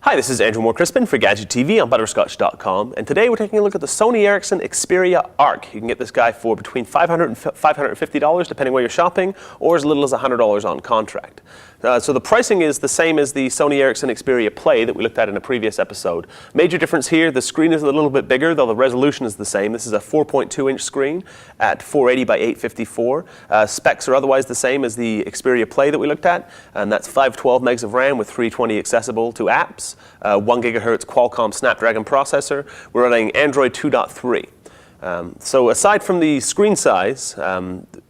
Hi, this is Andrew Crispin for Gadget TV on Butterscotch.com, and today we're taking a look at the Sony Ericsson Xperia Arc. You can get this guy for between $500 and $550, depending where you're shopping, or as little as $100 on contract. So the pricing is the same as the Sony Ericsson Xperia Play that we looked at in a previous episode. Major difference here, the screen is a little bit bigger, though the resolution is the same. This is a 4.2-inch screen at 480 by 854. Specs are otherwise the same as the Xperia Play that we looked at, and that's 512 megs of RAM with 320 accessible to apps, 1 gigahertz Qualcomm Snapdragon processor. We're running Android 2.3. So aside from the screen size,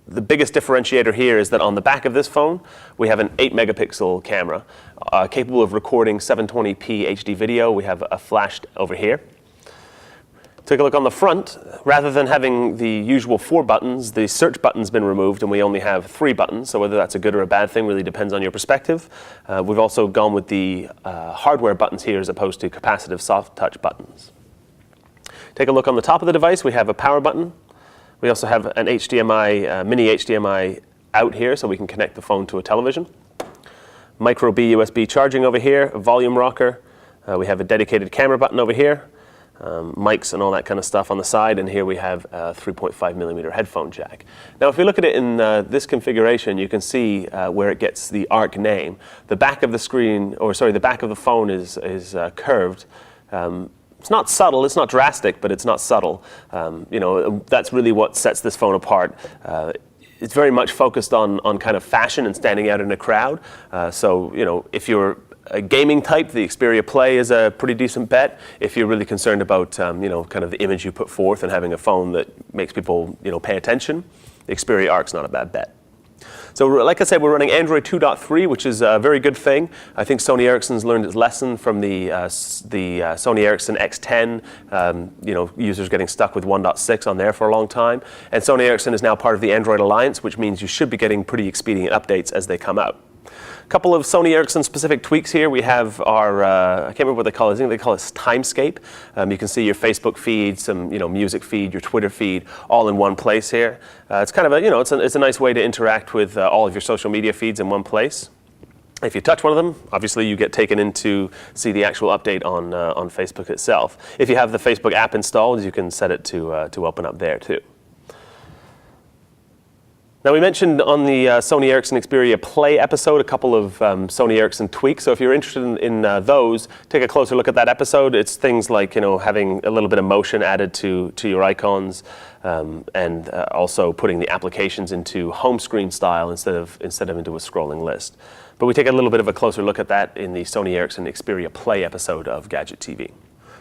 the biggest differentiator here is that on the back of this phone, we have an 8-megapixel camera capable of recording 720p HD video. We have a flash over here. Take a look on the front. Rather than having the usual 4 buttons, the search button's been removed and we only have 3 buttons, so whether that's a good or a bad thing really depends on your perspective. We've also gone with the hardware buttons here as opposed to capacitive soft touch buttons. Take a look on the top of the device. We have a power button. We also have an HDMI, mini HDMI out here so we can connect the phone to a television. Micro B USB charging over here, a volume rocker. We have a dedicated camera button over here, mics and all that kind of stuff on the side, and here we have a 3.5mm headphone jack. Now if we look at it in this configuration, you can see where it gets the Arc name. The back of the screen, or sorry, the back of the phone is curved. It's not subtle, it's not drastic, but it's not subtle. You know, that's really what sets this phone apart. It's very much focused on kind of fashion and standing out in a crowd. So, you know, if you're a gaming type, the Xperia Play is a pretty decent bet. If you're really concerned about, you know, kind of the image you put forth and having a phone that makes people, you know, pay attention, the Xperia Arc's not a bad bet. So like I said, we're running Android 2.3, which is a very good thing. I think Sony Ericsson's learned its lesson from the Sony Ericsson X10, you know, users getting stuck with 1.6 on there for a long time. And Sony Ericsson is now part of the Android Alliance, which means you should be getting pretty expedient updates as they come out. A couple of Sony Ericsson specific tweaks here. We have our, I can't remember what they call it. I think they call it Timescape. You can see your Facebook feed, some, you know, music feed, your Twitter feed, all in one place here. It's kind of a, you know, it's a nice way to interact with all of your social media feeds in one place. If you touch one of them, obviously you get taken in to see the actual update on Facebook itself. If you have the Facebook app installed, you can set it to open up there too. Now we mentioned on the Sony Ericsson Xperia Play episode a couple of Sony Ericsson tweaks, so if you're interested in those, take a closer look at that episode. It's things like, you know, having a little bit of motion added to your icons, and also putting the applications into home screen style instead of into a scrolling list. But we take a little bit of a closer look at that in the Sony Ericsson Xperia Play episode of Gadget TV.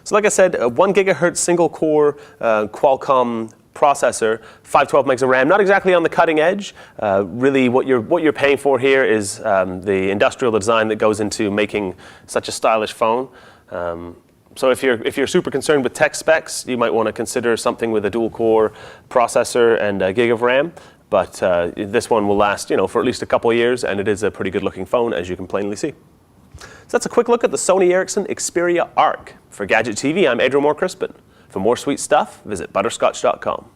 So like I said, a 1 gigahertz single core Qualcomm processor, 512 megs of RAM, not exactly on the cutting edge. Really what you're paying for here is the industrial design that goes into making such a stylish phone. So if you're super concerned with tech specs, you might want to consider something with a dual core processor and a gig of RAM. But this one will last, you know, for at least a couple of years, and it is a pretty good looking phone, as you can plainly see. So that's a quick look at the Sony Ericsson Xperia Arc. For Gadget TV, I'm Andrew Crispin. For more sweet stuff, visit Butterscotch.com.